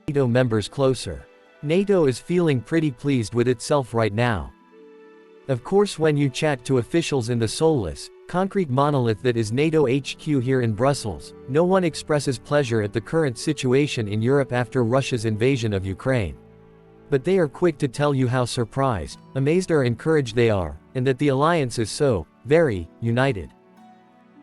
NATO members closer. NATO is feeling pretty pleased with itself right now. Of course, when you chat to officials in the soulless, concrete monolith that is NATO HQ here in Brussels, no one expresses pleasure at the current situation in Europe after Russia's invasion of Ukraine. But they are quick to tell you how surprised, amazed or encouraged they are, and that the alliance is so, very, united.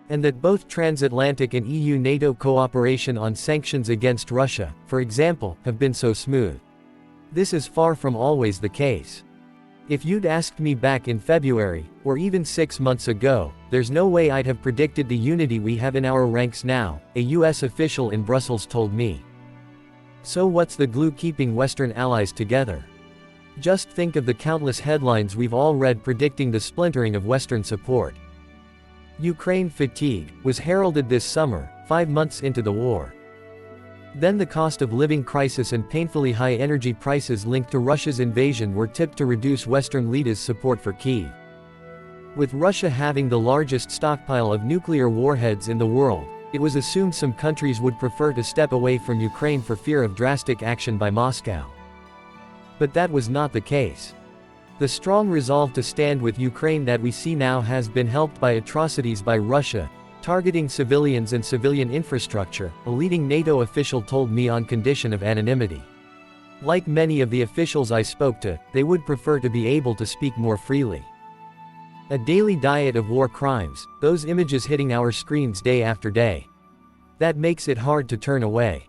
And that both transatlantic and EU-NATO cooperation on sanctions against Russia, for example, have been so smooth. This is far from always the case. If you'd asked me back in February, or even 6 months ago, there's no way I'd have predicted the unity we have in our ranks now, a US official in Brussels told me. So what's the glue keeping Western allies together? Just think of the countless headlines we've all read predicting the splintering of Western support. Ukraine fatigue was heralded this summer, 5 months into the war. Then the cost of living crisis and painfully high energy prices linked to Russia's invasion were tipped to reduce Western leaders' support for Kyiv. With Russia having the largest stockpile of nuclear warheads in the world, it was assumed some countries would prefer to step away from Ukraine for fear of drastic action by Moscow. But that was not the case. The strong resolve to stand with Ukraine that we see now has been helped by atrocities by Russia, targeting civilians and civilian infrastructure, a leading NATO official told me on condition of anonymity. Like many of the officials I spoke to, they would prefer to be able to speak more freely. A daily diet of war crimes, those images hitting our screens day after day. That makes it hard to turn away.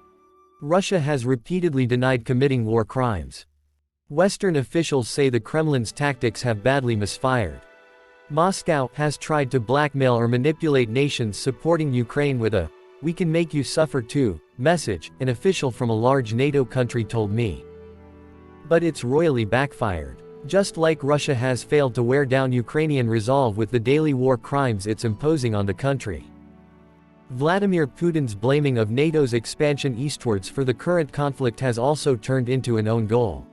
Russia has repeatedly denied committing war crimes. Western officials say the Kremlin's tactics have badly misfired. Moscow has tried to blackmail or manipulate nations supporting Ukraine with a "we can make you suffer too" message, an official from a large NATO country told me. But it's royally backfired. Just like Russia has failed to wear down Ukrainian resolve with the daily war crimes it's imposing on the country. Vladimir Putin's blaming of NATO's expansion eastwards for the current conflict has also turned into an own goal.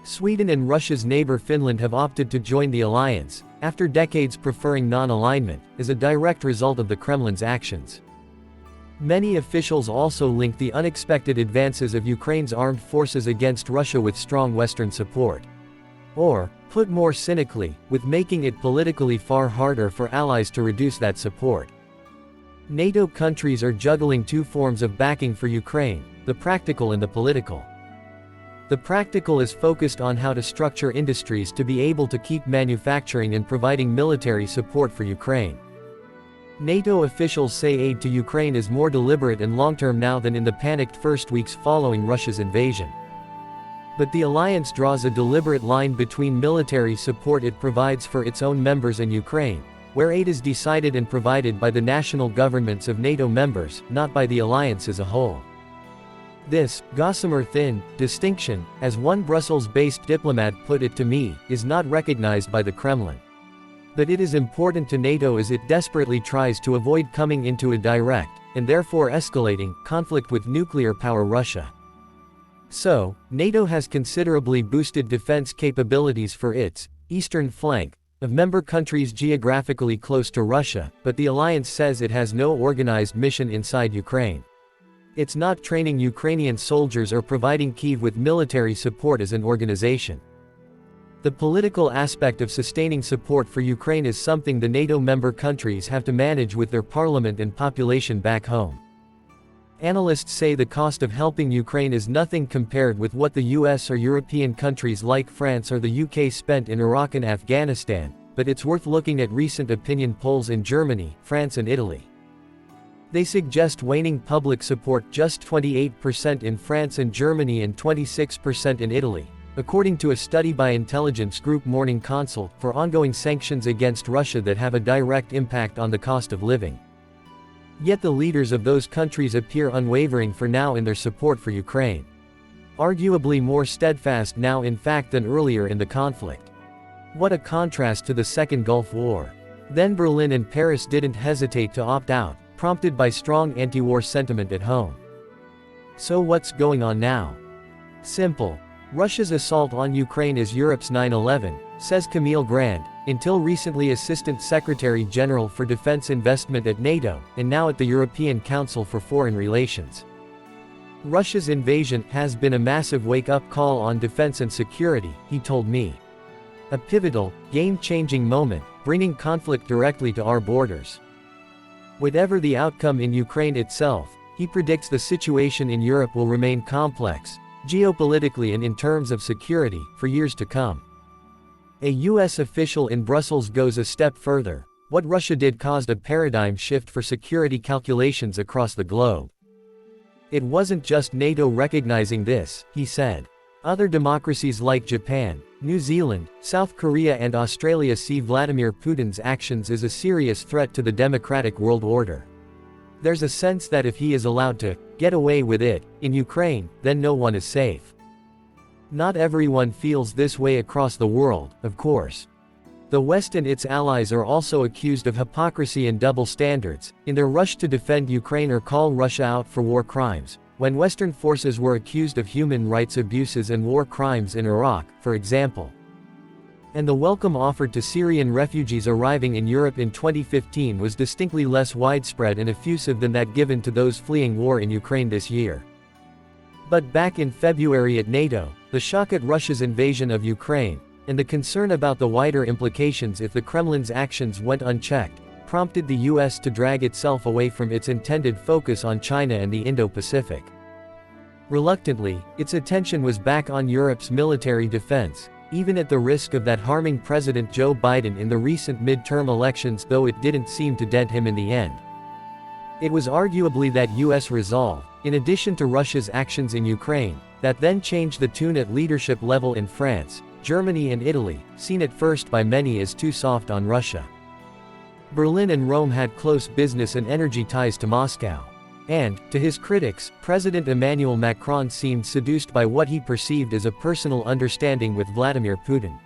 Sweden and Russia's neighbor Finland have opted to join the alliance, after decades preferring non-alignment, as a direct result of the Kremlin's actions. Many officials also link the unexpected advances of Ukraine's armed forces against Russia with strong Western support. Or, put more cynically, with making it politically far harder for allies to reduce that support. NATO countries are juggling two forms of backing for Ukraine, the practical and the political. The practical is focused on how to structure industries to be able to keep manufacturing and providing military support for Ukraine. NATO officials say aid to Ukraine is more deliberate and long-term now than in the panicked first weeks following Russia's invasion. But the alliance draws a deliberate line between military support it provides for its own members and Ukraine, where aid is decided and provided by the national governments of NATO members, not by the alliance as a whole. This, gossamer thin, distinction, as one Brussels-based diplomat put it to me, is not recognized by the Kremlin. But it is important to NATO as it desperately tries to avoid coming into a direct, and therefore escalating, conflict with nuclear power Russia. So, NATO has considerably boosted defense capabilities for its eastern flank of member countries geographically close to Russia, but the alliance says it has no organized mission inside Ukraine. It's not training Ukrainian soldiers or providing Kyiv with military support as an organization. The political aspect of sustaining support for Ukraine is something the NATO member countries have to manage with their parliament and population back home. Analysts say the cost of helping Ukraine is nothing compared with what the US or European countries like France or the UK spent in Iraq and Afghanistan, but it's worth looking at recent opinion polls in Germany, France and Italy. They suggest waning public support, just 28% in France and Germany and 26% in Italy, according to a study by intelligence group Morning Consult, for ongoing sanctions against Russia that have a direct impact on the cost of living. Yet the leaders of those countries appear unwavering for now in their support for Ukraine. Arguably more steadfast now in fact than earlier in the conflict. What a contrast to the Second Gulf War. Then Berlin and Paris didn't hesitate to opt out, prompted by strong anti-war sentiment at home. So what's going on now? Simple. Russia's assault on Ukraine is Europe's 9/11, says Camille Grand, until recently Assistant Secretary General for Defense Investment at NATO, and now at the European Council for Foreign Relations. Russia's invasion has been a massive wake-up call on defense and security, he told me. A pivotal, game-changing moment, bringing conflict directly to our borders. Whatever the outcome in Ukraine itself, he predicts the situation in Europe will remain complex, geopolitically and in terms of security, for years to come. A U.S. official in Brussels goes a step further. What Russia did caused a paradigm shift for security calculations across the globe. It wasn't just NATO recognizing this, he said. Other democracies like Japan, New Zealand, South Korea and Australia see Vladimir Putin's actions as a serious threat to the democratic world order. There's a sense that if he is allowed to get away with it in Ukraine, then no one is safe. Not everyone feels this way across the world, of course. The West and its allies are also accused of hypocrisy and double standards, in their rush to defend Ukraine or call Russia out for war crimes, when Western forces were accused of human rights abuses and war crimes in Iraq, for example. And the welcome offered to Syrian refugees arriving in Europe in 2015 was distinctly less widespread and effusive than that given to those fleeing war in Ukraine this year. But back in February at NATO, the shock at Russia's invasion of Ukraine, and the concern about the wider implications if the Kremlin's actions went unchecked, prompted the US to drag itself away from its intended focus on China and the Indo-Pacific. Reluctantly, its attention was back on Europe's military defense, even at the risk of that harming President Joe Biden in the recent midterm elections, though it didn't seem to dent him in the end. It was arguably that US resolve, in addition to Russia's actions in Ukraine, that then changed the tune at leadership level in France, Germany and Italy, seen at first by many as too soft on Russia. Berlin and Rome had close business and energy ties to Moscow. And, to his critics, President Emmanuel Macron seemed seduced by what he perceived as a personal understanding with Vladimir Putin.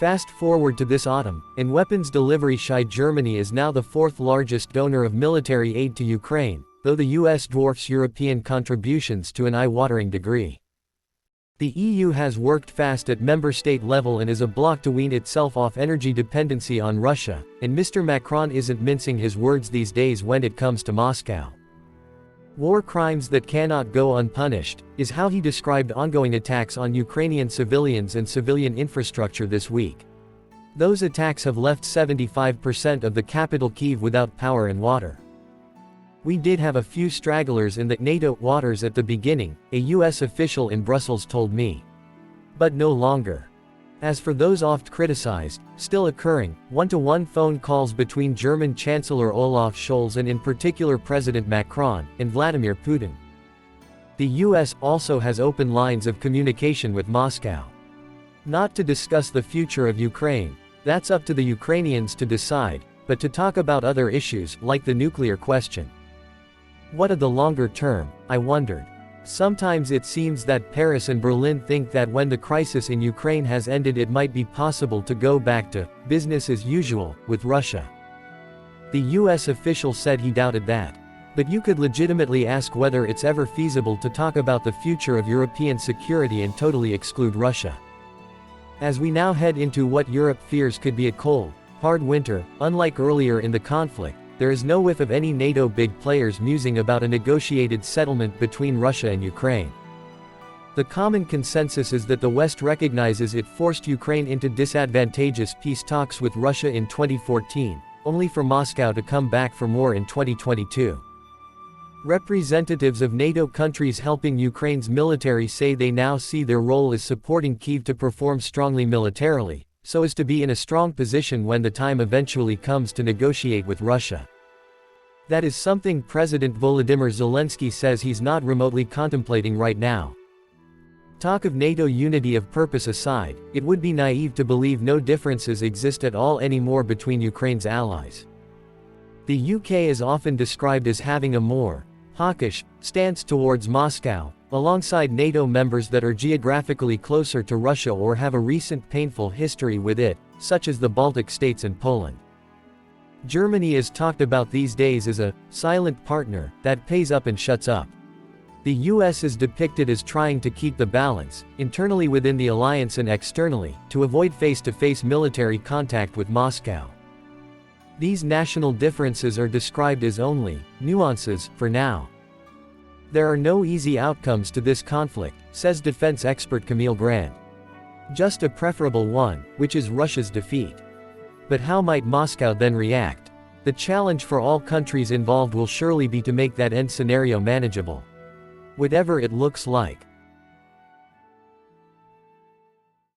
Fast forward to this autumn, and weapons delivery-shy Germany is now the fourth largest donor of military aid to Ukraine, though the US dwarfs European contributions to an eye-watering degree. The EU has worked fast at member state level and is a bloc to wean itself off energy dependency on Russia, and Mr. Macron isn't mincing his words these days when it comes to Moscow. War crimes that cannot go unpunished, is how he described ongoing attacks on Ukrainian civilians and civilian infrastructure this week. Those attacks have left 75% of the capital Kyiv without power and water. We did have a few stragglers in the NATO waters at the beginning, a US official in Brussels told me. But no longer. As for those oft criticized, still occurring, one-to-one phone calls between German Chancellor Olaf Scholz and in particular President Macron, and Vladimir Putin. The US also has open lines of communication with Moscow. Not to discuss the future of Ukraine, that's up to the Ukrainians to decide, but to talk about other issues, like the nuclear question. What of the longer term, I wondered. Sometimes it seems that Paris and Berlin think that when the crisis in Ukraine has ended it might be possible to go back to business as usual with Russia. The US official said he doubted that. But you could legitimately ask whether it's ever feasible to talk about the future of European security and totally exclude Russia. As we now head into what Europe fears could be a cold, hard winter, unlike earlier in the conflict, there is no whiff of any NATO big players musing about a negotiated settlement between Russia and Ukraine. The common consensus is that the West recognizes it forced Ukraine into disadvantageous peace talks with Russia in 2014, only for Moscow to come back for more in 2022. Representatives of NATO countries helping Ukraine's military say they now see their role as supporting Kyiv to perform strongly militarily, so as to be in a strong position when the time eventually comes to negotiate with Russia. That is something President Volodymyr Zelensky says he's not remotely contemplating right now. Talk of NATO unity of purpose aside, it would be naive to believe no differences exist at all anymore between Ukraine's allies. The UK is often described as having a more hawkish stance towards Moscow, alongside NATO members that are geographically closer to Russia or have a recent painful history with it, such as the Baltic states and Poland. Germany is talked about these days as a silent partner that pays up and shuts up. The US is depicted as trying to keep the balance, internally within the alliance and externally, to avoid face-to-face military contact with Moscow. These national differences are described as only nuances, for now. There are no easy outcomes to this conflict, says defense expert Camille Grant. Just a preferable one, which is Russia's defeat. But how might Moscow then react? The challenge for all countries involved will surely be to make that end scenario manageable. Whatever it looks like.